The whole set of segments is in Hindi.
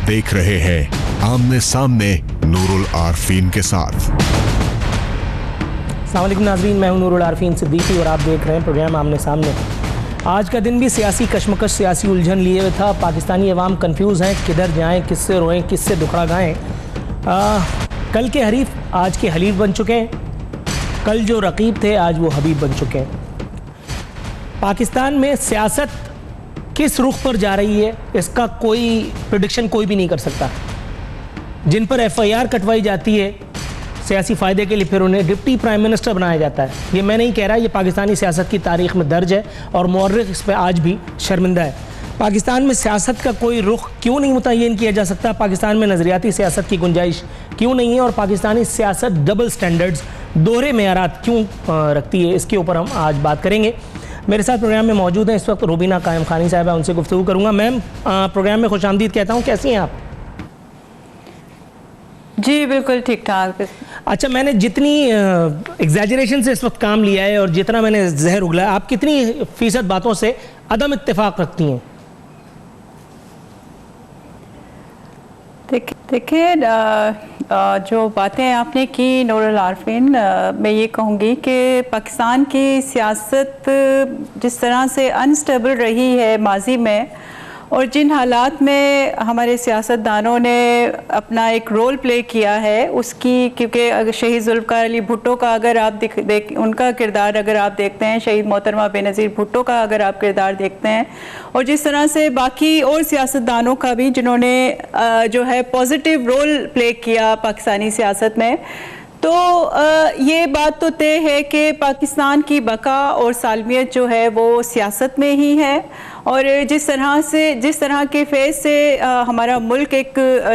देख रहे हैं आमने सामने नूरुल आरफीन के साथ। अस्सलाम वालेकुम नाज़रीन, मैं हूं नूरुल आरफीन सिद्दीकी और आप देख रहे हैं प्रोग्राम आमने सामने। आज का दिन भी सियासी कशमकश, सियासी उलझन लिए हुए था। पाकिस्तानी अवाम कंफ्यूज हैं, किधर जाएं, किससे रोएं, किससे दुखड़ा गाएं। कल के हरीफ आज के हलीफ बन चुके हैं, कल जो रकीब थे आज वो हबीब बन चुके हैं। पाकिस्तान में सियासत किस रुख पर जा रही है इसका कोई प्रेडिक्शन कोई भी नहीं कर सकता। जिन पर FIR कटवाई जाती है सियासी फ़ायदे के लिए, फिर उन्हें डिप्टी प्राइम मिनिस्टर बनाया जाता है। ये मैं नहीं कह रहा, ये पाकिस्तानी सियासत की तारीख़ में दर्ज है और मौर्रिख इस पर आज भी शर्मिंदा है। पाकिस्तान में सियासत का कोई रुख क्यों नहीं मुतय्यन किया जा सकता? पाकिस्तान में नज़रियाती सियासत की गुंजाइश क्यों नहीं है? और पाकिस्तानी सियासत डबल स्टैंडर्ड्स, दोहरे मेयारात क्यों रखती है? इसके ऊपर हम आज बात करेंगे। मेरे साथ प्रोग्राम में मौजूद हैं इस वक्त रुबीना कायम खानी साहिबा, उनसे गुफ्तगू करूँगा। मैम, प्रोग्राम में खुशामदीद कहता हूँ, कैसी हैं आप? जी बिल्कुल ठीक ठाक। अच्छा, मैंने जितनी एग्जैजरेशन से इस वक्त काम लिया है और जितना मैंने जहर उगला, आप कितनी फ़ीसद बातों से अदम इत्तेफाक रखती हैं? देखिए, जो बातें आपने की नूरुल आरफीन, मैं ये कहूँगी कि पाकिस्तान की सियासत जिस तरह से अनस्टेबल रही है माजी में, और जिन हालात में हमारे सियासतदानों ने अपना एक रोल प्ले किया है उसकी, क्योंकि अगर शहीद जुल्फ़िकार अली भुट्टो का अगर आप उनका किरदार अगर आप देखते हैं, शहीद मोहतरमा बेनज़ीर भुट्टो का अगर आप किरदार देखते हैं, और जिस तरह से बाकी और सियासतदानों का भी जिन्होंने जो है पॉजिटिव रोल प्ले किया पाकिस्तानी सियासत में, तो ये बात तो तय है कि पाकिस्तान की बका और सालमियत जो है वो सियासत में ही है। और जिस तरह के फेज से हमारा मुल्क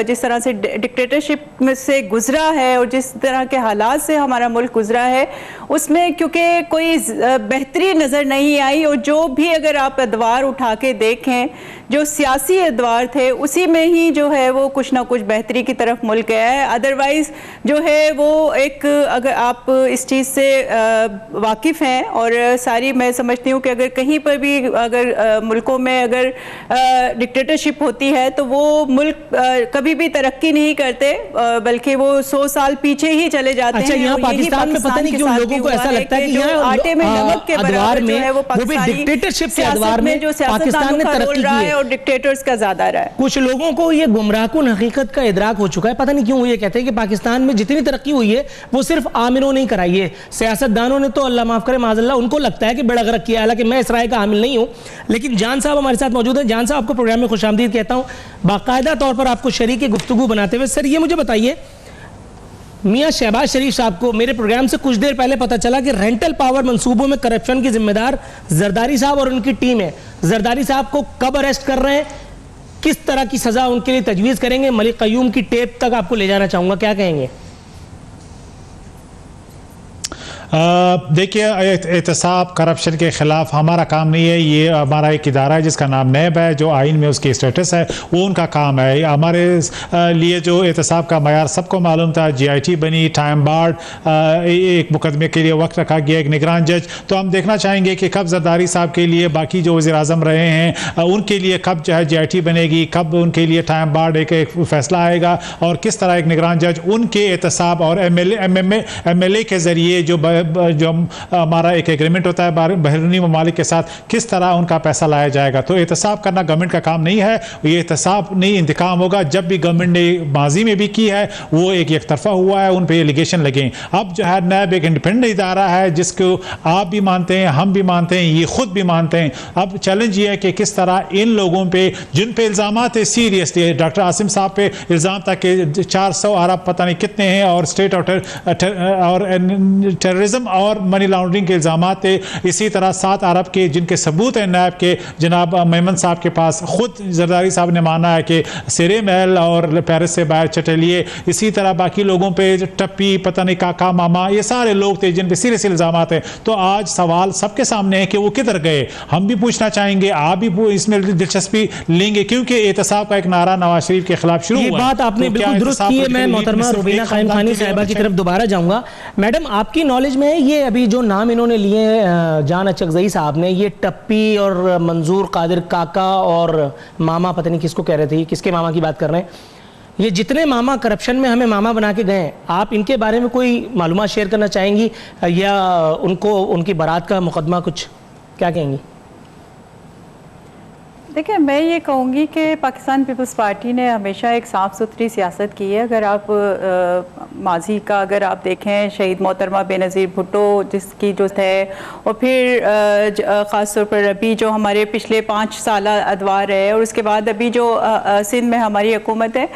जिस तरह से डिक्टेटरशिप से गुजरा है और जिस तरह के हालात से हमारा मुल्क गुजरा है, उसमें क्योंकि कोई बेहतरी नज़र नहीं आई, और जो भी अगर आप अदवार उठा के देखें, जो सियासी अदवार थे उसी में ही जो है वो कुछ ना कुछ बेहतरी की तरफ मुल्क गया है। अदरवाइज़ जो है वो एक, अगर आप इस चीज़ से वाकिफ़ हैं, और सारी मैं समझती हूँ कि अगर कहीं पर भी अगर मुल्कों में अगर डिक्टेटरशिप होती है तो वो मुल्क कभी भी तरक्की नहीं करते, बल्कि वो 100 साल पीछे ही चले जाते हैं। यहाँ पाकिस्तान में पता नहीं क्यों लोगों को ऐसा लगता है कि यहाँ आटे में नमक के बराबर जो है वो डिक्टेटरशिप के अदवार में जो पाकिस्तान ने तरक्की की है और डिक्टेटर्स का ज्यादा रहा है। कुछ लोगों को ये गुमराहकुन हकीकत का इदराक हो चुका है। पता नहीं क्यों ये कहते हैं कि पाकिस्तान में जितनी तरक्की हुई है वो सिर्फ आमिरों ने कराई है, सियासतदानों ने तो अल्लाह माफ करे माज़अल्लाह उनको लगता है कि बड़ा गरक किया। हालांकि मैं इस राय का हामिल नहीं हूँ, लेकिन जान साहब हमारे साथ मौजूद है। जान साहब, आपको प्रोग्राम में खुशामदीद कहता हूँ, बाकायदा तौर पर आपको शरीक गुफ्तगू बनाते हुए। सर, ये मुझे बताइए, मियां शहबाज शरीफ साहब को मेरे प्रोग्राम से कुछ देर पहले पता चला कि रेंटल पावर मंसूबों में करप्शन की जिम्मेदार जरदारी साहब और उनकी टीम है। जरदारी साहब को कब अरेस्ट कर रहे हैं, किस तरह की सजा उनके लिए तजवीज़ करेंगे? मलिक क़य्यूम की टेप तक आपको ले जाना चाहूँगा, क्या कहेंगे? देखिए, एहतसाब करप्शन के ख़िलाफ़ हमारा काम नहीं है। ये हमारा एक इदारा है जिसका नाम नैब है, जो आइन में उसकी स्टेटस है, वो उनका काम है। हमारे लिए जो एहतसाब का मयार सबको मालूम था, GIT बनी, टाइम बार्ड, एक मुकदमे के लिए वक्त रखा गया, एक निगरान जज। तो हम देखना चाहेंगे कि कब जरदारी साहब के लिए, बाकी जो वज़ीर-ए-आज़म रहे हैं उनके लिए कब जो है GIT बनेगी, कब उनके लिए टाइम बार्ड एक फ़ैसला आएगा, और किस तरह एक निगरान जज उनके एहतसाब और MLA के ज़रिए जो हमारा एक एग्रीमेंट होता है बैरूनी ममालिक के साथ, किस तरह उनका पैसा लाया जाएगा। तो एहतसाब करना गवर्नमेंट का काम नहीं है, ये एहतसाब नहीं इंतकाम होगा। जब भी गवर्नमेंट ने माजी में भी की है वो एक तरफा हुआ है, उन पर एलिगेशन लगे। अब जो है नैब एक इंडिपेंडेंट इदारा है जिसको आप भी मानते हैं, हम भी मानते हैं, ये खुद भी मानते हैं। अब चैलेंज ये है कि किस तरह इन लोगों पर जिन पे इल्ज़ाम थे सीरियसली, डॉक्टर आसिम साहब पे इल्ज़ाम था कि 400 अरब पता नहीं कितने हैं और स्टेट और टेररिज्म और मनी लॉन्ड्रिंग के इल्ज़ाम थे। इसी तरह 7 अरब के जिनके सबूत हैं नैब के, जनाब मेमन साहब के पास, खुद जरदारी साहब ने माना है कि सिरे महल और पेरिस से बाहर चटेलिए। इसी तरह बाकी लोगों पे टप्पी, पता नहीं काका मामा, ये सारे लोग थे जिन पे सीरियस इल्ज़ाम हैं। तो आज सवाल सबके सामने है कि वो किधर गए। हम भी पूछना चाहेंगे, आप भी इसमें दिलचस्पी लेंगे, क्योंकि एहतसाब का एक नारा नवाज शरीफ के खिलाफ शुरू हुआ। बात आपने बिल्कुल दुरुस्त की है। मैं मोहतरमा रुबीना कायम खानी साहिबा की तरफ दोबारा जाऊंगा। मैडम, आपकी नॉलेज समझ में है ये अभी जो नाम इन्होंने लिए जान अचकज़ई साहब ने, ये टप्पी और मंजूर कादिर काका और मामा, पता नहीं किसको कह रहे थे, किसके मामा की बात कर रहे हैं, ये जितने मामा करप्शन में हमें मामा बना के गए हैं, आप इनके बारे में कोई मालूमात शेयर करना चाहेंगी या उनको उनकी बारात का मुकदमा कुछ क्या कहेंगी? देखिए, मैं ये कहूँगी कि पाकिस्तान पीपल्स पार्टी ने हमेशा एक साफ़ सुथरी सियासत की है। अगर आप माजी का अगर आप देखें, शहीद मोहतरमा बेनज़ीर भुट्टो जिसकी जो है, और फिर ख़ास तौर पर अभी जो हमारे पिछले 5 साल अदवार है, और उसके बाद अभी जो सिंध में हमारी हुकूमत है,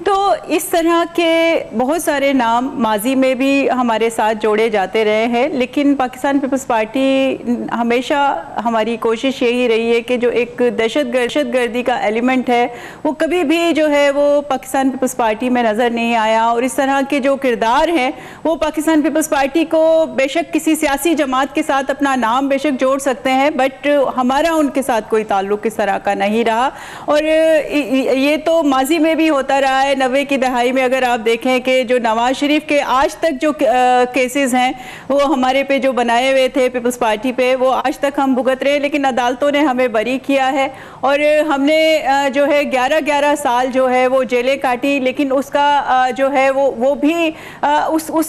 तो इस तरह के बहुत सारे नाम माजी में भी हमारे साथ जोड़े जाते रहे हैं। लेकिन पाकिस्तान पीपल्स पार्टी हमेशा हमारी कोशिश यही रही है कि जो एक दहशतगर्दी का एलिमेंट है वो कभी भी जो है वो पाकिस्तान पीपल्स पार्टी में नज़र नहीं आया। और इस तरह के जो किरदार हैं वो पाकिस्तान पीपल्स पार्टी को बेशक किसी सियासी जमात के साथ अपना नाम बेशक जोड़ सकते हैं, बट हमारा उनके साथ कोई ताल्लुक़ इस तरह का नहीं रहा। और ये तो माजी में भी होता रहा है। 90 की दहाई में अगर आप देखें कि जो नवाज शरीफ के आज तक जो केसेस हैं वो हमारे पे जो बनाए हुए थे पीपल्स पार्टी पे, वो आज तक हम भुगत रहे हैं, लेकिन अदालतों ने हमें बरी किया है। और हमने जो है 11-11 साल जो है वो जेलें काटी, लेकिन उसका जो है वो भी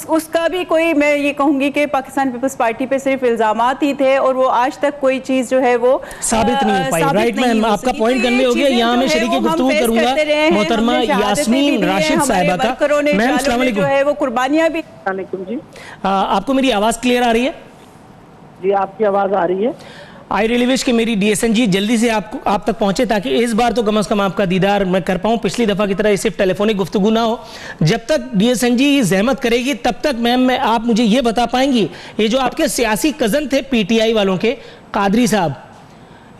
उसका भी कोई, मैं ये कहूँगी कि पाकिस्तान पीपल्स पार्टी पे सिर्फ इल्ज़ामात ही थे और वो आज तक कोई चीज़ जो है वो साबित नहीं हो पाई। राइट मैम, आपका पॉइंट कन्वे हो गया। यहाँ मैं शरीक गुफ्तगू करूँगा मोहतरमा यास्मीन राशिद साहिबा का। मैम अस्सलाम वालेकुम। जो है वो कुर्बानियाँ भी। जी आपको मेरी आवाज़ क्लियर आ रही है? जी, आपकी आवाज़ आ रही है। आई रियली विश कि मेरी DSNG जल्दी से आप तक पहुंचे, ताकि इस बार तो कम से कम आपका दीदार मैं कर पाऊं। पिछली दफ़ा की तरह सिर्फ टेलीफोनिक गुफ्तगू ना हो। जब तक DSNG जहमत करेगी तब तक मैम आप मुझे ये बता पाएंगी, ये जो आपके सियासी कज़न थे PTI वालों के कादरी साहब,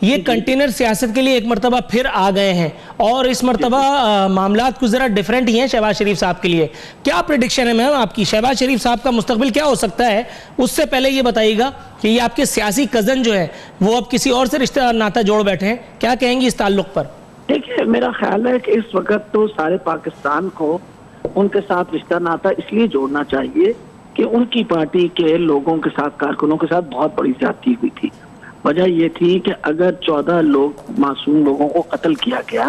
ये कंटेनर सियासत के लिए एक मरतबा फिर आ गए हैं और इस मरतबा मामलात कुछ ज़रा डिफरेंट ही हैं शहबाज शरीफ साहब के लिए। क्या प्रेडिक्शन है मैम आपकी, शहबाज शरीफ साहब का मुस्तकबिल क्या हो सकता है? उससे पहले ये बताइएगा कि ये आपके सियासी कज़न जो है वो अब किसी और से रिश्ता नाता जोड़ बैठे हैं, क्या कहेंगी इस ताल्लुक पर? देखिए, मेरा ख्याल है कि इस वक्त तो सारे पाकिस्तान को उनके साथ रिश्ता नाता इसलिए जोड़ना चाहिए कि उनकी पार्टी के लोगों के साथ, कारकुनों के साथ बहुत बड़ी ज्यादती हुई थी। वजह यह थी कि अगर 14 लोग मासूम लोगों को कत्ल किया गया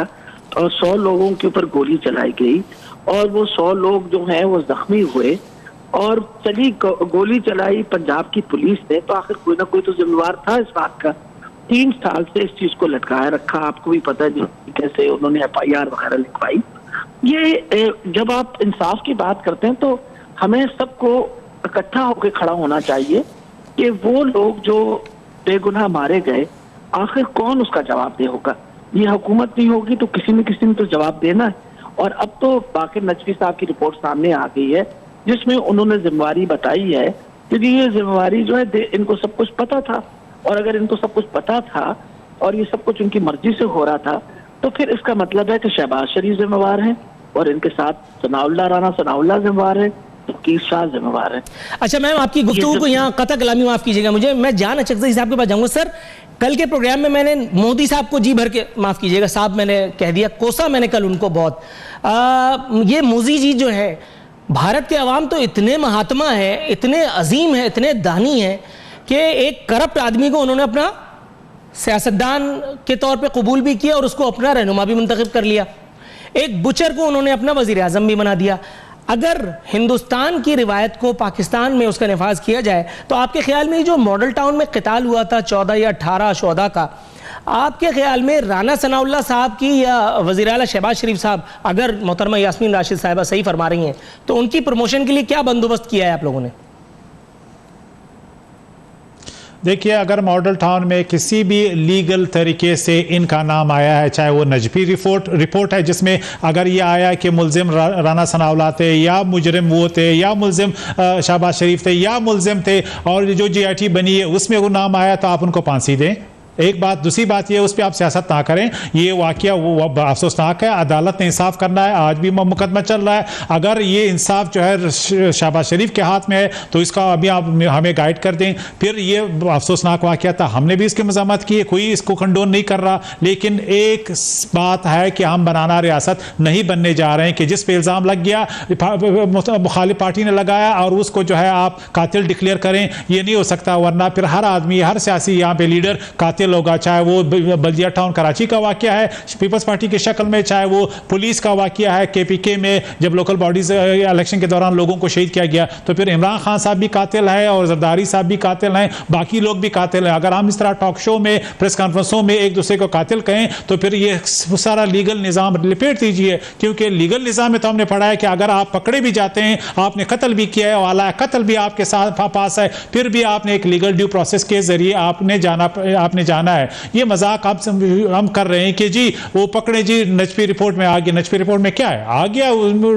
और 100 लोगों के ऊपर गोली चलाई गई और वो 100 लोग जो हैं वो जख्मी हुए और चली गोली चलाई पंजाब की पुलिस ने, तो आखिर कोई ना कोई तो जिम्मेवार था इस बात का। 3 साल से इस चीज को लटकाया रखा, आपको भी पता है कैसे उन्होंने FIR वगैरह लिखवाई। ये जब आप इंसाफ की बात करते हैं तो हमें सबको इकट्ठा होकर खड़ा होना चाहिए कि वो लोग जो बेगुनाह मारे गए, आखिर कौन उसका जवाब दे होगा। ये हुकूमत नहीं होगी तो किसी न किसी ने तो जवाब देना है। और अब तो बाकिर नजवी साहब की रिपोर्ट सामने आ गई है जिसमें उन्होंने जिम्मेवारी बताई है, क्योंकि ये जिम्मेवारी जो है इनको सब कुछ पता था, और अगर इनको सब कुछ पता था और ये सब कुछ उनकी मर्जी से हो रहा था तो फिर इसका मतलब है कि शहबाज शरीफ जिम्मेवार हैं और इनके साथ सनाउल्लाह राना सनाउल्लाह जिम्मेवार है, जिम्मेवार है। अच्छा मैम, आपकी गुफ्तगू को यहाँ कतई कलामी माफ कीजिएगा मुझे, मैं जान अचकज़ई साहब के पास जाऊंगा। सर, कल के प्रोग्राम में मैंने मोदी साहब को जी भर के माफ कीजिएगा साहब मैंने कह दिया, कोसा मैंने कल उनको बहुत। ये मोदी जी जो है, भारत के अवाम तो इतने महात्मा है, इतने अजीम है, इतने दानी है कि एक करप्ट आदमी को उन्होंने अपना सियासतदान के तौर पे कबूल भी किया और उसको अपना रहनुमा भी मुंतखब कर लिया। एक बुचर को उन्होंने अपना वजीर आज़म भी बना दिया। अगर हिंदुस्तान की रिवायत को पाकिस्तान में उसका नफाज किया जाए तो आपके ख्याल में जो मॉडल टाउन में क़िताल हुआ था 14 या 18 शोहदा का, आपके ख्याल में राना सनाउल्लाह साहब की या वज़ीर आला शहबाज शरीफ साहब, अगर मोहतरमा यास्मीन राशिद साहिबा सही फरमा रही हैं, तो उनकी प्रमोशन के लिए क्या बंदोबस्त किया है आप लोगों ने? देखिए, अगर मॉडल टाउन में किसी भी लीगल तरीके से इनका नाम आया है, चाहे वो नजफी रिपोर्ट है जिसमें अगर ये आया कि मुल्जिम राना सनाउल्लाह थे या मुजरिम वो थे या मुल्जिम शहबाज शरीफ थे या मुल्जिम थे, और जो GIT बनी है उसमें वो नाम आया, तो आप उनको फांसी दें। एक बात। दूसरी बात ये, उस पर आप सियासत ना करें, ये वाकया वो अफसोसनाक है। अदालत ने इंसाफ करना है, आज भी मुकदमा चल रहा है। अगर ये इंसाफ जो है शहबाज शरीफ के हाथ में है तो इसका अभी आप हमें गाइड कर दें। फिर ये अफसोसनाक वाकया था, हमने भी इसकी मज़म्मत की है, कोई इसको कंडोन नहीं कर रहा, लेकिन एक बात है कि हम बनाना रियासत नहीं बनने जा रहे हैं कि जिस पे इल्ज़ाम लग गया मुखालिफ पार्टी ने लगाया और उसको जो है आप कातिल डिक्लेयर करें, ये नहीं हो सकता। वरना फिर हर आदमी, हर सियासी यहाँ पे लीडर कातिल होगा, चाहे वो बल्दिया टाउन कराची का वाकया है पीपल्स पार्टी की शक्ल में, चाहे वो पुलिस का वाकया है KPK में जब लोकल बॉडीज इलेक्शन के दौरान लोगों को शहीद किया गया, तो फिर इमरान खान साहब भी कातिल है और जरदारी साहब भी कातिल हैं, बाकी लोग भी कातिल हैं। अगर हम इस तरह टॉक शो में, प्रेस कॉन्फ्रेंसों में एक दूसरे को कातिल कहें तो फिर ये सारा लीगल निज़ाम लिपेट दीजिए, क्योंकि लीगल निज़ाम में तो हमने पढ़ा है कि अगर आप पकड़े भी जाते हैं, आपने कत्ल भी किया है, वाला कत्ल भी आपके साथ पास है, फिर भी आपने एक लीगल ड्यू प्रोसेस के जरिए आपने जाना है। ये मजाक आप हम कर रहे हैं कि जी वो पकड़े, जी नजफी रिपोर्ट में आ गया। नजफी रिपोर्ट में क्या है, आ गया,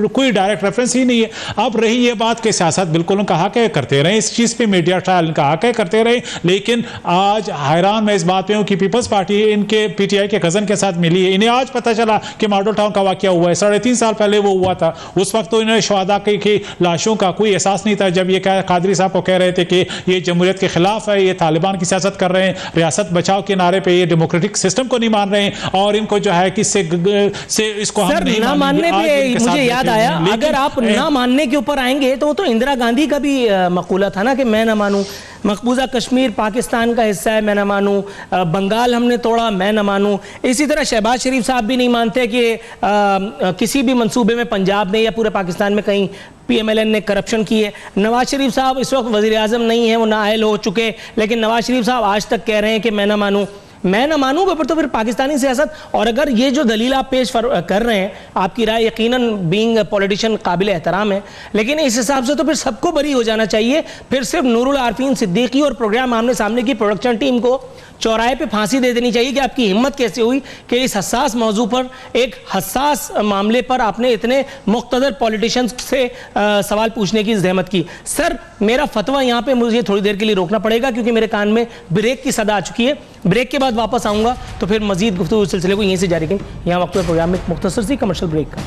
कोई डायरेक्ट रेफरेंस ही नहीं है। अब रही ये बात कि सियासत बिल्कुल कहा के करते रहे, इस चीज़ पे मीडिया ट्रायल कहा के करते रहे, लेकिन आज हैरान मैं इस बात पे हूँ कि पीपल्स पार्टी इनके PTI के कज़न के साथ मिली है। इन्हें आज पता चला कि मॉडल टाउन का वाकया हुआ है, 3.5 साल पहले वो हुआ था। उस वक्त तो इन्हें शहादा की लाशों का कोई एहसास नहीं था जब ये कादरी साहब को कह रहे थे कि ये जमहूरियत के खिलाफ है, ये तालिबान की सियासत कर रहे हैं, रियासत बचाओ के नारे पे ये डेमोक्रेटिक सिस्टम को नहीं मान रहे हैं और इनको जो है कि से इसको हम नहीं ना मानने पे मुझे याद आया, अगर आप ना मानने के ऊपर आएंगे तो इंदिरा गांधी का भी मकूला था ना कि मैं ना मानूं, मकबूजा कश्मीर पाकिस्तान का हिस्सा है, मैं ना मानूं, बंगाल हमने तोड़ा, मैं ना मानूं। इसी तरह शहबाज शरीफ साहब भी नहीं मानते कि किसी भी मंसूबे में पंजाब में या पूरे पाकिस्तान में कहीं PMLN ने करप्शन की है। नवाज शरीफ साहब इस वक्त वज़ीर आज़म नहीं है, वो नाअहल हो चुके, लेकिन नवाज शरीफ साहब आज तक कह रहे हैं कि मैं ना मानूं, मैं ना मानूं। तो फिर पाकिस्तानी सियासत, और अगर ये जो दलील आप पेश कर रहे हैं, आपकी राय यकीनन बीइंग पॉलिटिशियन काबिल एहतराम है, लेकिन इस हिसाब से तो फिर सबको बरी हो जाना चाहिए। फिर सिर्फ नूरुल आरफीन सिद्दीकी और प्रोग्राम आमने सामने की प्रोडक्शन टीम को चौराहे पे फांसी दे देनी चाहिए कि आपकी हिम्मत कैसे हुई कि इस हसास मौजू पर, एक हसास मामले पर आपने इतने मुख्तदर पॉलिटिशियंस से सवाल पूछने की जहमत की। सर, मेरा फतवा यहाँ पे मुझे थोड़ी देर के लिए रोकना पड़ेगा क्योंकि मेरे कान में ब्रेक की सदा आ चुकी है। ब्रेक के बाद वापस आऊँगा तो फिर मजीद गुफ्तगू सिलसिले को यहीं से जारी करें। यहाँ वक्त प्रोग्राम में एक मुख्तसर सी कमर्शियल ब्रेक का।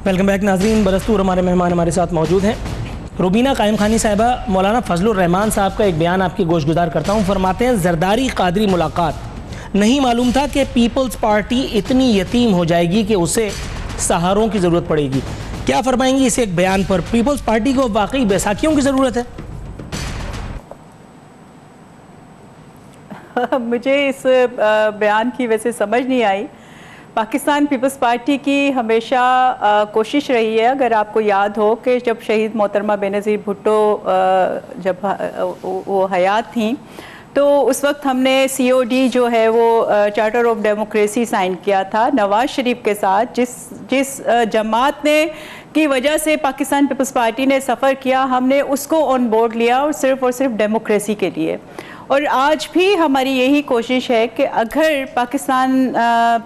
वेलकम बैक नाज़रीन। बरस्तूर हमारे मेहमान हमारे साथ मौजूद हैं। रुबीना कायम खानी साहिबा, मौलाना फजलुर रहमान साहब का एक बयान आपकी गोशगुजार करता हूँ। फरमाते हैं, जरदारी कादरी मुलाकात, नहीं मालूम था कि पीपल्स पार्टी इतनी यतीम हो जाएगी कि उसे सहारों की ज़रूरत पड़ेगी। क्या फरमाएंगी इस एक बयान पर? पीपल्स पार्टी को वाकई बैसाखियों की ज़रूरत है? मुझे इस बयान की वैसे समझ नहीं आई। पाकिस्तान पीपल्स पार्टी की हमेशा कोशिश रही है, अगर आपको याद हो कि जब शहीद मोहतरमा बेनज़ीर भुट्टो जब वो हयात थी तो उस वक्त हमने COD जो है वो चार्टर ऑफ डेमोक्रेसी साइन किया था नवाज शरीफ के साथ, जिस जमात ने की वजह से पाकिस्तान पीपल्स पार्टी ने सफ़र किया, हमने उसको ऑन बोर्ड लिया और सिर्फ डेमोक्रेसी के लिए। और आज भी हमारी यही कोशिश है कि अगर पाकिस्तान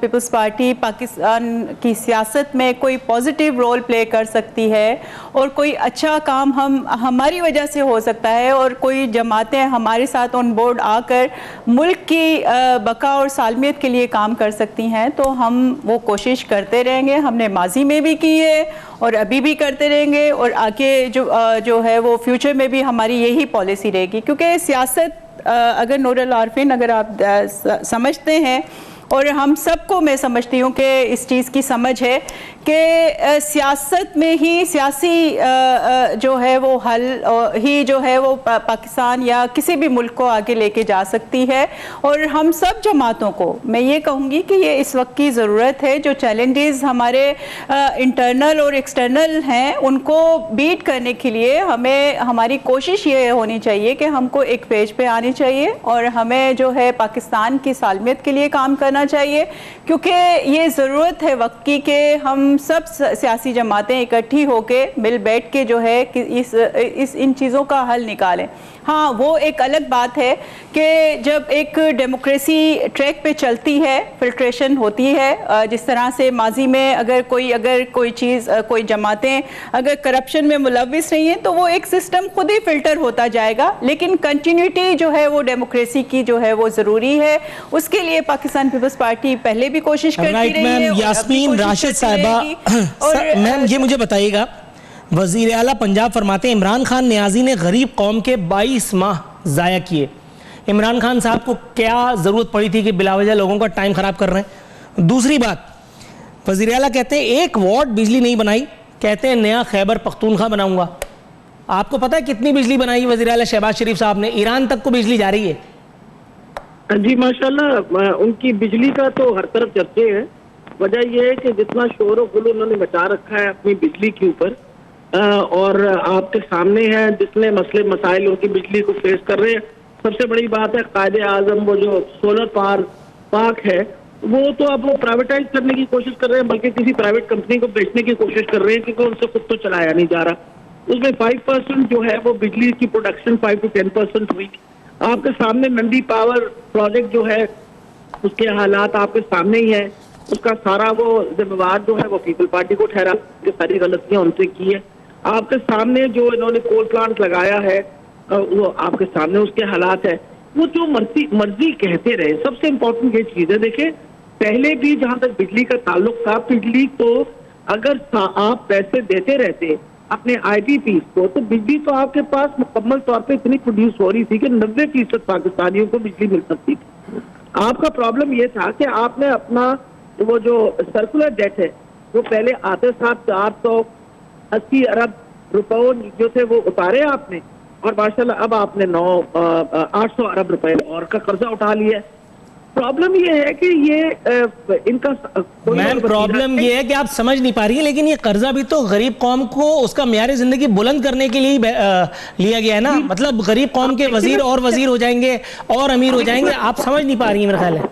पीपल्स पार्टी पाकिस्तान की सियासत में कोई पॉजिटिव रोल प्ले कर सकती है और कोई अच्छा काम हमारी वजह से हो सकता है और कोई जमातें हमारे साथ ऑन बोर्ड आकर मुल्क की बका और सालमियत के लिए काम कर सकती हैं, तो हम वो कोशिश करते रहेंगे। हमने माजी में भी की है और अभी भी करते रहेंगे और आगे जो है वो फ्यूचर में भी हमारी यही पॉलिसी रहेगी। क्योंकि सियासत अगर नूरुल आरफीन, अगर आप समझते हैं और हम सबको मैं समझती हूँ कि इस चीज़ की समझ है कि सियासत में ही सियासी जो है वो हल ही जो है वो पाकिस्तान या किसी भी मुल्क को आगे लेके जा सकती है। और हम सब जमातों को मैं ये कहूँगी कि ये इस वक्त की ज़रूरत है। जो चैलेंजेस हमारे इंटरनल और एक्सटर्नल हैं उनको बीट करने के लिए हमें हमारी कोशिश ये होनी चाहिए कि हमको एक पेज पे आनी चाहिए और हमें जो है पाकिस्तान की सालमियत के लिए काम करना करना चाहिए, क्योंकि ये ज़रूरत है वक्त की कि हम सब सियासी जमातें इकट्ठी होके मिल बैठ के जो है कि इन चीज़ों का हल निकालें। हाँ, वो एक अलग बात है कि जब एक डेमोक्रेसी ट्रैक पे चलती है, फिल्ट्रेशन होती है, जिस तरह से माजी में अगर कोई चीज़, कोई जमातें अगर करप्शन में मुलविस रही हैं तो वो एक सिस्टम खुद ही फिल्टर होता जाएगा, लेकिन कंटिन्यूटी जो है वो डेमोक्रेसी की जो है वो ज़रूरी है। उसके लिए पाकिस्तान पीपल्स पार्टी पहले भी कोशिश करती रही है। मैम यास्मीन राशिद साहिबा, मैम ये मुझे बताइएगा, वज़ीर आला पंजाब फरमाते हैं इमरान खान नियाज़ी ने गरीब कौम के 22 माह ज़ाया किए। इमरान खान साहब को क्या ज़रूरत पड़ी थी कि बिलावजह लोगों का टाइम ख़राब कर रहे हैं? दूसरी बात, वज़ीर आला कहते हैं 1 वाट बिजली नहीं बनाई, कहते हैं नया खैबर पख्तूनख्वा बनाऊंगा। आपको पता है कितनी बिजली बनाई वज़ीर आला शहबाज शरीफ साहब ने? ईरान तक को बिजली जा रही है। जी माशाल्लाह, उनकी बिजली का तो हर तरफ चर्चे हैं। वजह यह है कि जितना शोर व गुल उन्होंने मचा रखा है अपनी बिजली के ऊपर, और आपके सामने है जितने मसले मसाइल उनकी बिजली को फेस कर रहे हैं। सबसे बड़ी बात है कायदे आजम वो जो सोलर पावर पार्क है वो तो अब वो प्राइवेटाइज करने की कोशिश कर रहे हैं, बल्कि किसी प्राइवेट कंपनी को बेचने की कोशिश कर रहे हैं, क्योंकि उनसे खुद तो चलाया नहीं जा रहा। उसमें 5% जो है वो बिजली की प्रोडक्शन 5 to 10% हुई। आपके सामने नंदी पावर प्रोजेक्ट जो है उसके हालात आपके सामने ही है। उसका सारा वो जिम्मेवार जो है वो पीपल पार्टी को ठहरा कि सारी गलतियां उनसे की है। आपके सामने जो इन्होंने कोल प्लांट लगाया है वो आपके सामने उसके हालात है। वो जो मर्जी कहते रहे, सबसे इम्पोर्टेंट ये चीज है, देखिए पहले भी जहां तक बिजली का ताल्लुक था, बिजली को अगर आप पैसे देते रहते अपने IPPs को, तो बिजली तो आपके पास मुकम्मल तौर पे इतनी प्रोड्यूस हो रही थी कि 90% पाकिस्तानियों को बिजली मिल सकती थी। आपका प्रॉब्लम ये था कि आपने अपना वो जो सर्कुलर डेट है वो पहले आते साथ 480 अरब रुपए जो थे वो उतारे आपने, और माशाल्लाह अब आपने 800 अरब रुपए और का कर्जा उठा लिया है। प्रॉब्लम ये है कि ये इनका मैम प्रॉब्लम ये है कि आप समझ नहीं पा रही है, लेकिन ये कर्जा भी तो गरीब कौम को उसका म्यार जिंदगी बुलंद करने के लिए लिया गया है ना। मतलब गरीब कौम के वजीर और वजीर हो जाएंगे और अमीर हो जाएंगे, आप समझ नहीं पा रही है मेरा ख्याल है।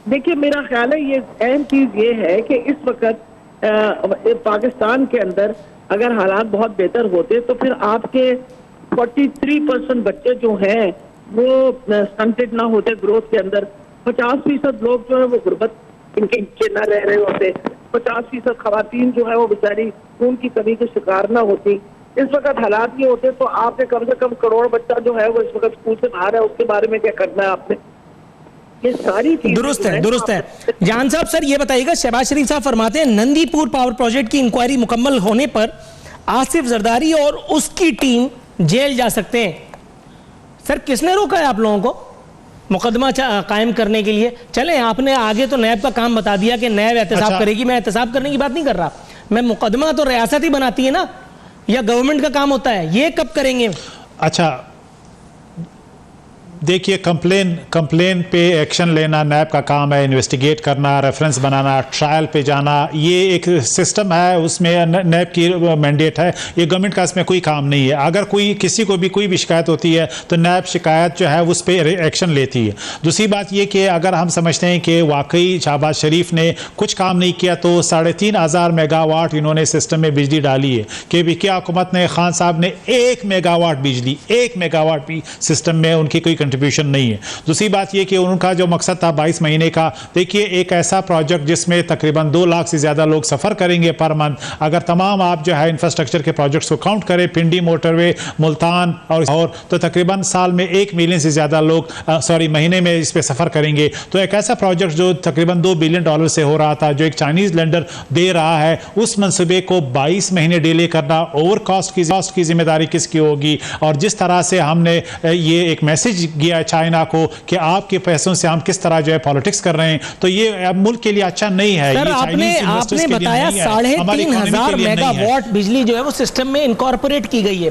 देखिए मेरा ख्याल है ये अहम चीज ये है कि इस वक्त पाकिस्तान के अंदर अगर हालात बहुत बेहतर होते तो फिर आपके 43% बच्चे जो हैं वो स्टंटेड ना होते ग्रोथ के अंदर, 50% लोग जो है वो गुर्बत इनके नीचे ना रह रहे होते, 50% खवातीन जो है वो बेचारी खून की कमी के शिकार ना होती। इस वक्त हालात ये होते तो आपने कम से कम करोड़ बच्चा जो है वो इस वक्त स्कूल से बाहर है, उसके बारे में क्या करना है आपने? ये सारी चीजें दुरुस्त है। जान साहब सर ये बताइएगा, शहबाज शरीफ साहब फरमाते हैं नंदीपुर पावर प्रोजेक्ट की इंक्वायरी मुकम्मल होने पर आसिफ जरदारी और उसकी टीम जेल जा सकते हैं। सर किसने रोका है आप लोगों को मुकदमा कायम करने के लिए? चलें, आपने आगे तो नैब का काम बता दिया कि नैब एहतसाब करेगी। मैं एहतसाब करने की बात नहीं कर रहा, मैं मुकदमा तो रियासत ही बनाती है ना, या गवर्नमेंट का काम होता है, ये कब करेंगे? अच्छा देखिए, कंप्लेन पे एक्शन लेना नैब का काम है, इन्वेस्टिगेट करना, रेफरेंस बनाना, ट्रायल पे जाना, ये एक सिस्टम है, उसमें नैब की मैंडेट है। ये गवर्नमेंट का इसमें कोई काम नहीं है। अगर किसी को भी कोई भी शिकायत होती है तो नैब शिकायत जो है उस पर एक्शन लेती है। दूसरी बात ये कि अगर हम समझते हैं कि वाकई शहबाज शरीफ ने कुछ काम नहीं किया तो 3500 मेगावाट इन्होंने सिस्टम में बिजली डाली है कि विकी हुकूमत ने, खान साहब ने 1 मेगावाट बिजली, 1 मेगावाट भी सिस्टम में उनकी कोई कंट्रीब्यूशन नहीं है। दूसरी बात यह कि उनका जो मकसद था 22 महीने का, देखिए एक ऐसा प्रोजेक्ट जिसमें तकरीबन 2 लाख से ज़्यादा लोग सफ़र करेंगे पर मंथ, अगर तमाम आप जो है इंफ्रास्ट्रक्चर के प्रोजेक्ट्स को काउंट करें, पिंडी मोटरवे, मुल्तान और तो तकरीबन साल में 1 मिलियन से ज़्यादा लोग महीने में इस पर सफ़र करेंगे। तो एक ऐसा प्रोजेक्ट जो तकरीबन $2 बिलियन से हो रहा था, जो एक चाइनीज़ लेंडर दे रहा है, उस मनसूबे को 22 महीने डिले करना, ओवर कॉस्ट की जिम्मेदारी किसकी होगी? और जिस तरह से हमने ये एक मैसेज दिया चाइना को कि आपके पैसों से हम किस तरह जो है पॉलिटिक्स कर रहे हैं, तो ये मुल्क के लिए अच्छा नहीं है। सर आपने बताया 3500 मेगावाट बिजली जो है वो सिस्टम में इनकॉर्पोरेट की गई है।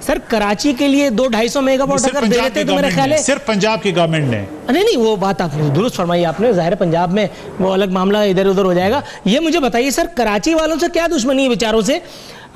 सर कराची के लिए 200-250 मेगावाट अगर दे देते तो मेरे ख्याल है सिर्फ पंजाब की गवर्नमेंट ने, नहीं वो बात आपने दुरुस्त फरमाई आपने, जाहिर है पंजाब में वो अलग मामला इधर उधर हो जाएगा। ये मुझे बताइए सर, कराची वालों से क्या दुश्मनी है बेचारों से?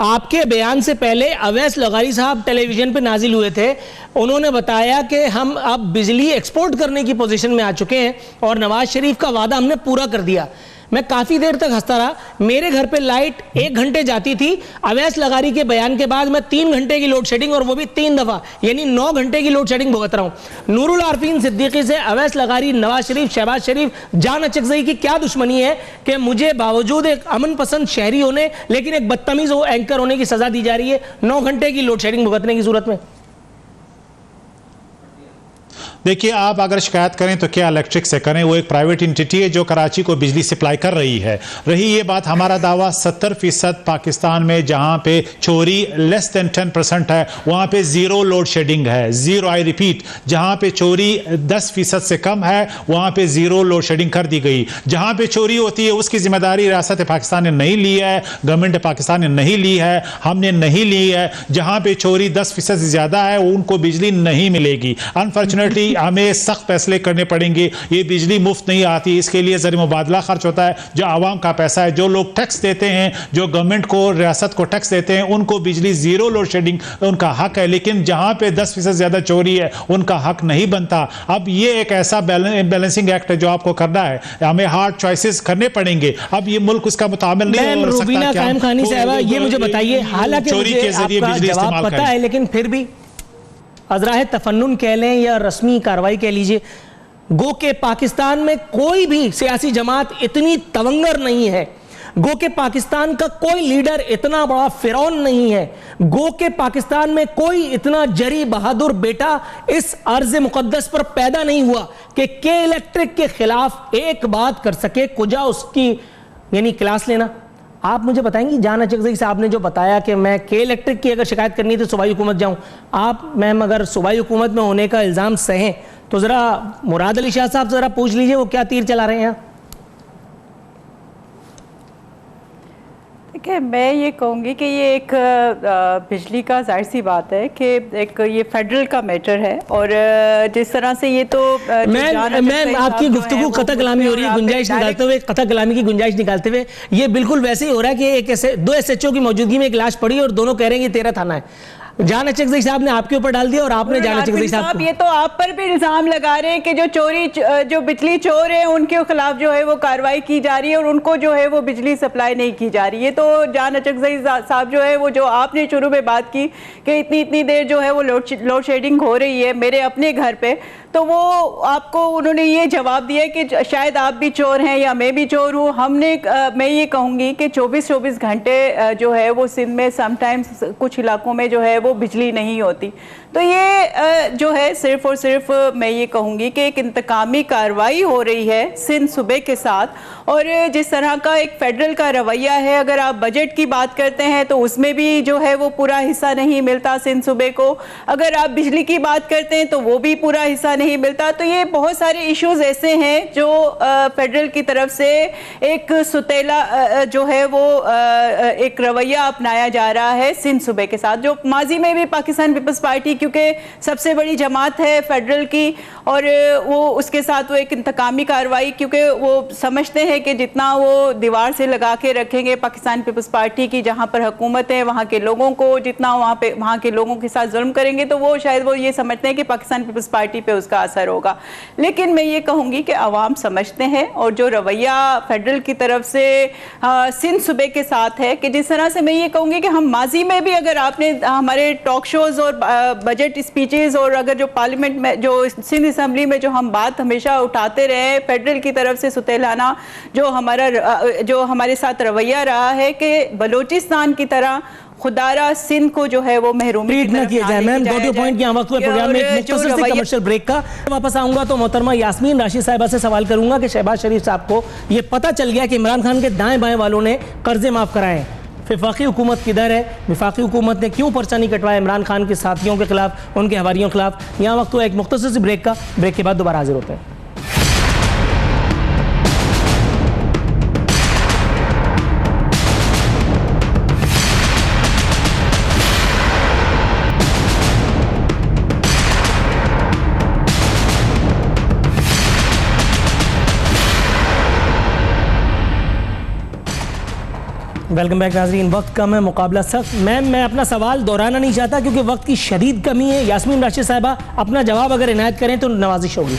आपके बयान से पहले अवैस लगारी साहब टेलीविजन पे नाजिल हुए थे, उन्होंने बताया कि हम अब बिजली एक्सपोर्ट करने की पोजीशन में आ चुके हैं और नवाज शरीफ का वादा हमने पूरा कर दिया। मैं काफ़ी देर तक हंसता रहा, मेरे घर पे लाइट 1 घंटे जाती थी, अवैस लगारी के बयान के बाद मैं 3 घंटे की लोड शेडिंग, और वो भी 3 दफ़ा, यानी 9 घंटे की लोड शेडिंग भुगत रहा हूँ। नूरुल आरफीन सिद्दीकी से अवैस लगारी, नवाज शरीफ, शहबाज शरीफ, जान अचकज़ई की क्या दुश्मनी है कि मुझे बावजूद एक अमन पसंद शहरी होने लेकिन एक बदतमीज़ एंकर होने की सज़ा दी जा रही है 9 घंटे की लोड शेडिंग भुगतने की सूरत में? देखिए, आप अगर शिकायत करें तो क्या इलेक्ट्रिक से करें, वो एक प्राइवेट एंटिटी है जो कराची को बिजली सप्लाई कर रही है। रही ये बात, हमारा दावा 70% पाकिस्तान में जहां पे चोरी लेस देन 10% है वहां पे जीरो लोड शेडिंग है। जीरो, आई रिपीट, जहां पे चोरी 10% से कम है वहां पे जीरो लोड शेडिंग कर दी गई। जहां पे चोरी होती है उसकी जिम्मेदारी रियासत पाकिस्तान ने नहीं ली है, गवर्नमेंट पाकिस्तान ने नहीं ली है, हमने नहीं ली है। जहां पे चोरी 10% से ज्यादा है उनको बिजली नहीं मिलेगी। अनफॉर्चुनेटली हमें सख्त फैसले करने पड़ेंगे। ये बिजली मुफ्त नहीं आती, इसके लिए ज़र मुबादला खर्च होता है, जो आवाम का पैसा है। जो लोग टैक्स देते हैं, जो गवर्नमेंट को, रियासत को टैक्स देते हैं, उनको बिजली जीरो लोड शेडिंग उनका हक है। लेकिन जहां पे 10% ज्यादा चोरी है उनका हक नहीं बनता। अब ये एक ऐसा बैलेंसिंग एक्ट है जो आपको करना है, हमें हार्ड चॉइसेस करने पड़ेंगे। अब ये मुल्क उसका मुताबिल नहीं हो सकता। कायम खानी साहबा, ये मुझे बताइए, हालांकि चोरी के जरिए बिजली इस्तेमाल पता है, लेकिन फिर भी अज़राह तफन्नुन कह लें या रस्मी कार्रवाई कह लीजिए, गो के पाकिस्तान में कोई भी सियासी जमात इतनी तवंगर नहीं है, गो के पाकिस्तान का कोई लीडर इतना बड़ा फिरौन नहीं है, गो के पाकिस्तान में कोई इतना जरी बहादुर बेटा इस अर्ज़ मुक़द्दस पर पैदा नहीं हुआ कि के इलेक्ट्रिक के खिलाफ एक बात कर सके, कुजा उसकी यानी क्लास लेना। आप मुझे बताएंगी, जान अचकज़ई साहब ने जो बताया कि मैं के इलेक्ट्रिक की अगर शिकायत करनी है तो सूबाई हुकूमत जाऊं, आप मैम अगर सूबाई हुकूमत में होने का इल्ज़ाम सहें तो ज़रा मुराद अली शाह साहब से ज़रा पूछ लीजिए वो क्या तीर चला रहे हैं। देखिए, मैं ये कहूँगी कि ये एक बिजली का जाहिर सी बात है कि एक ये फेडरल का मैटर है, और जिस तरह से ये तो मैं आपकी गुफ्तगू कथा कलामी हो रही है, गुंजाइश निकालते हुए, कथा कलामी की गुंजाइश निकालते हुए, ये बिल्कुल वैसे ही हो रहा है कि एक ऐसे 2 SHO की मौजूदगी में एक लाश पड़ी और दोनों कह रहे हैं कि तेरा थाना है। जान अचकज़ई साहब ने आपके ऊपर डाल दिया और आपने जान अचकज़ई साहब, ये तो आप पर भी इल्जाम लगा रहे हैं कि जो बिजली चोर है उनके खिलाफ जो है वो कार्रवाई की जा रही है और उनको जो है वो बिजली सप्लाई नहीं की जा रही है। तो जान अचकज़ई साहब जो है वो, जो आपने शुरू में बात की कि इतनी देर जो है वो लोड शेडिंग हो रही है मेरे अपने घर पे, तो वो आपको उन्होंने ये जवाब दिया कि शायद आप भी चोर हैं या मैं भी चोर हूँ। मैं ये कहूँगी कि 24 घंटे जो है वो सिंध में समटाइम्स कुछ इलाकों में जो है वो बिजली नहीं होती। तो ये जो है सिर्फ और सिर्फ मैं ये कहूँगी कि एक इंतकामी कार्रवाई हो रही है सिंध सूबे के साथ, और जिस तरह का एक फेडरल का रवैया है, अगर आप बजट की बात करते हैं तो उसमें भी जो है वो पूरा हिस्सा नहीं मिलता सिंध सूबे को, अगर आप बिजली की बात करते हैं तो वो भी पूरा हिस्सा नहीं मिलता। तो ये बहुत सारे इश्यूज ऐसे हैं जो फेडरल की तरफ से एक सुतेला जो है वो एक रवैया अपनाया जा रहा है सिंध सूबे के साथ, जो माजी में भी पाकिस्तान पीपल्स पार्टी क्योंकि सबसे बड़ी जमात है फेडरल की, और वो उसके साथ वो एक इंतकामी कार्रवाई, क्योंकि वो समझते हैं कि जितना वो दीवार से लगा के रखेंगे पाकिस्तान पीपल्स पार्टी की जहाँ पर हुकूमत है वहाँ के लोगों को, जितना वहाँ के लोगों के साथ जुल्म करेंगे, तो वो शायद वो ये समझते हैं कि पाकिस्तान पीपल्स पार्टी पे उसका असर होगा। लेकिन मैं ये कहूँगी कि अवाम समझते हैं, और जो रवैया फेडरल की तरफ से सिंध सूबे के साथ है, कि जिस तरह से मैं ये कहूँगी कि हम माजी में भी अगर आपने हमारे टॉक शोज़ और बजट स्पीचेस और अगर जो पार्लियामेंट में जो सिंध असम्बली में जो हम बात हमेशा उठाते रहे फेडरल की तरफ से सुतेलाना जो हमारे साथ रवैया रहा है कि बलूचिस्तान की तरह खुदारा सिंध को जो है वो महरूम न किया जाए। Ma'am got your point. यहाँ वक्त प्रोग्राम में एक मुख्तसर से कमर्शियल ब्रेक का वापस आऊंगा तो मोहतरमा यास्मीन राशिद साहिबा से सवाल करूंगा कि शहबाज शरीफ साहब को ये पता चल गया कि इमरान खान के दाएं बाएं वालों ने कर्जे माफ कराए हैं, वफाकी हुकूमत किधर है, वफाकी हुकूमत ने क्यों पर्चा नहीं कटवाया इमरान खान के साथियों के खिलाफ, उनके हवारियों के खिलाफ। यहाँ वक्त एक मुख्तसर से ब्रेक का, ब्रेक के बाद दोबारा हाजिर होते हैं। वेलकम बैक नाज़रीन। वक्त कम है, मुकाबला सख्त। मैम, मैं अपना सवाल दोहराना नहीं चाहता क्योंकि वक्त की शदीद कमी है। यास्मीन राशिद साहिबा, अपना जवाब अगर इनायत करें तो नवाजिश होगी।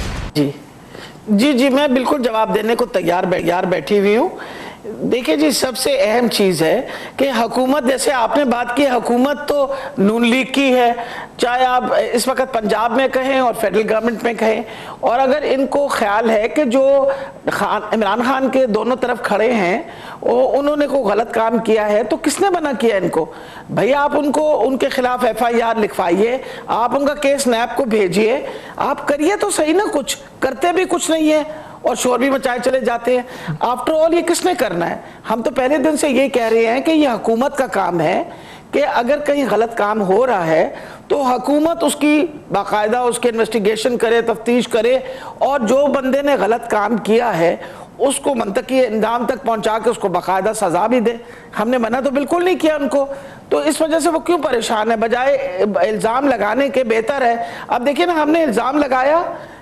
जी, मैं बिल्कुल जवाब देने को तैयार बैठी हुई हूँ। देखिए जी, सबसे अहम चीज़ है कि हुकूमत, जैसे आपने बात की, हुकूमत तो नून लीग की है, चाहे आप इस वक्त पंजाब में कहें और फेडरल गवर्नमेंट में कहें। और अगर इनको ख्याल है कि जो इमरान खान के दोनों तरफ खड़े हैं उन्होंने को गलत काम किया है, तो किसने मना किया इनको? भैया आप उनके खिलाफ FIR लिखवाइए, आप उनका केस नैब को भेजिए, आप करिए तो सही ना। कुछ करते भी कुछ नहीं है और शोर भी मचाए चले जाते हैं। आफ्टर ऑल ये किसने करना है? हम तो पहले दिन से ये कह रहे हैं कि ये हुकूमत का काम है कि अगर कहीं गलत काम हो रहा है तो हुकूमत उसकी बाकायदा उसकी इन्वेस्टिगेशन करे, तफ्तीश करे और जो बंदे ने गलत काम किया है उसको मंतकी इंजाम तक पहुंचा के उसको बाकायदा सजा भी दे। हमने मना तो बिल्कुल नहीं किया उनको, तो इस वजह से वो क्यों परेशान है? बजाय इल्ज़ाम लगाने के बेहतर है। अब देखिए ना, हमने इल्ज़ाम लगाया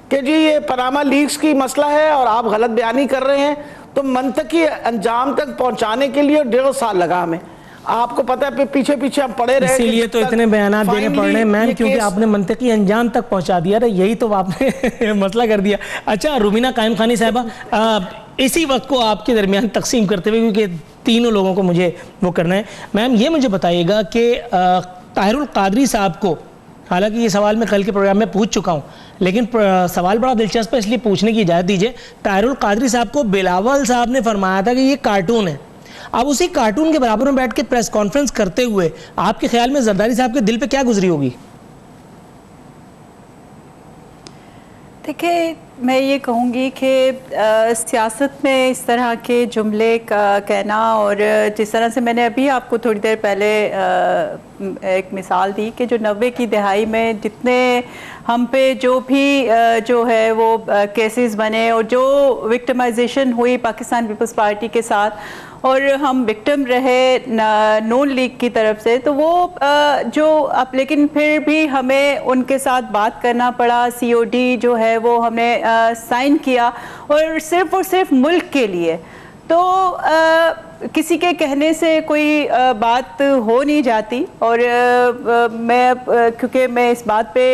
कि जी ये पनामा लीक्स की मसला है और आप गलत बयानी कर रहे हैं, तो मंतकी अंजाम तक पहुंचाने के लिए 1.5 साल लगा हमें। आपको पता है पीछे हम पड़े रहे, इसीलिए तो इतने बयान देने पड़ रहे हैं मैम, क्योंकि आपने मंतकी अंजाम तक पहुंचा दिया। यही तो आपने मसला कर दिया। अच्छा, रुबीना कायम खानी साहिबा, इसी वक्त को आपके दरमियान तकसीम करते हुए, क्योंकि तीनों लोगों को मुझे वो करना है, मैम ये मुझे बताइएगा कि ताहिरुल कादरी साहब को, हालांकि ये सवाल मैं कल के प्रोग्राम में पूछ चुका हूँ, लेकिन सवाल बड़ा दिलचस्प है, इसलिए पूछने की इजाज़त दीजिए। ताहिरुल कादरी साहब को बिलावल साहब ने फरमाया था कि ये कार्टून है। अब उसी कार्टून के बराबर में बैठ के प्रेस कॉन्फ्रेंस करते हुए आपके ख्याल में जरदारी साहब के दिल पे क्या गुजरी होगी? देखिए, मैं ये कहूँगी कि सियासत में इस तरह के जुमले का कहना, और जिस तरह से मैंने अभी आपको थोड़ी देर पहले एक मिसाल दी कि जो 90 की दहाई में जितने हम पे जो भी जो है वो केसेस बने और जो विक्टिमाइजेशन हुई पाकिस्तान पीपल्स पार्टी के साथ, और हम विक्टिम रहे नून लीग की तरफ से, तो वो जो अब, लेकिन फिर भी हमें उनके साथ बात करना पड़ा। COD जो है वो हमने साइन किया, और सिर्फ मुल्क के लिए। तो किसी के कहने से कोई बात हो नहीं जाती। और क्योंकि मैं इस बात पे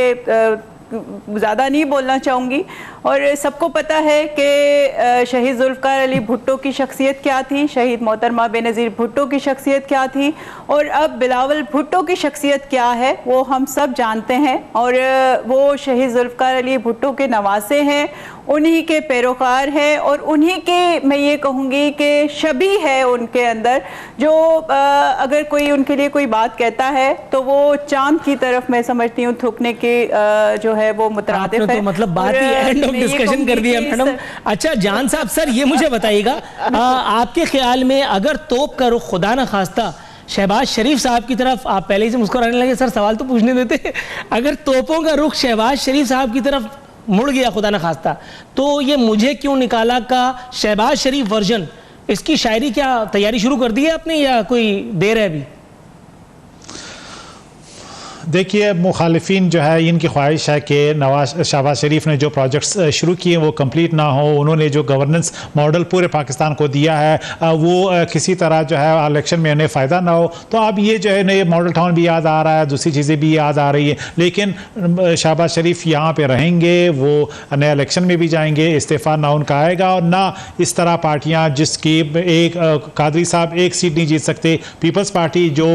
ज़्यादा नहीं बोलना चाहूँगी, और सबको पता है कि शहीद जुल्फ़िकार अली भुट्टो की शख्सियत क्या थी, शहीद मोहतरमा बेनज़ीर भुट्टो की शख्सियत क्या थी, और अब बिलावल भुट्टो की शख्सियत क्या है वो हम सब जानते हैं। और वो शहीद जुल्फ़िकार अली भुट्टो के नवासे हैं, उन्हीं के पैरोकार हैं, और उन्हीं के, मैं ये कहूँगी कि शबी है उनके अंदर, जो अगर कोई उनके लिए कोई बात कहता है तो वो चांद की तरफ, मैं समझती हूँ, थूकने के जो है वो मुतरादिफ है। तो मतलब बात ही एंड ऑफ डिस्कशन कर दिया मैडम। अच्छा जान साहब, सर ये मुझे बताइएगा, आपके ख्याल में अगर तोप का रुख खुदा न खास्ता शहबाज शरीफ साहब की तरफ, आप पहले ही से मुस्कुराने लगे, सर सवाल तो पूछने देते, अगर तोपों का रुख शहबाज शरीफ साहब की तरफ मुड़ गया खुदा न खास्ता, तो ये मुझे क्यों निकाला का शहबाज शरीफ वर्जन, इसकी शायरी क्या तैयारी शुरू कर दी है आपने या कोई देर है अभी? देखिए, मुखालिफिन जो है इनकी ख्वाहिश है कि शहबाज शरीफ ने जो प्रोजेक्ट्स शुरू किए वो कंप्लीट ना हो। उन्होंने जो गवर्नेंस मॉडल पूरे पाकिस्तान को दिया है वो किसी तरह जो है इलेक्शन में उन्हें फ़ायदा ना हो। तो अब ये जो है नए मॉडल टाउन भी याद आ रहा है, दूसरी चीज़ें भी याद आ रही है, लेकिन शहबाज शरीफ यहाँ पर रहेंगे, वो नए इलेक्शन में भी जाएंगे, इस्तीफ़ा ना उनका आएगा, और ना इस तरह पार्टियाँ जिसकी एक कादरी साहब एक सीट नहीं जीत सकते, पीपल्स पार्टी जो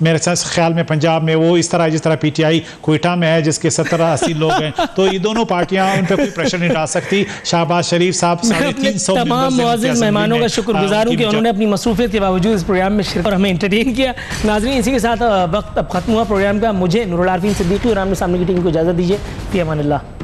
मेरे ख्याल में पंजाब में वो इस जिस तरह PTI कोयटा में है जिसके 70-80 लोग हैं, तो ये दोनों पार्टियां उन पर कोई प्रेशर नहीं डाल सकती। शहबाज शरीफ साहब 350 तमाम मुअज़्ज़िज़ मेहमानों का शुक्रगुजार हूं कि उन्होंने अपनी मसरूफियत के बावजूद इस प्रोग्राम में शिरकत और हमें एंटरटेन किया। नाज़रीन, इसी के साथ वक्त अब खत्म हुआ प्रोग्राम का। मुझे नूरुल आरफीन सिद्दीकी और आमने सामने की टीम को इजाज़त दीजिए। फ़ी अमानिल्लाह।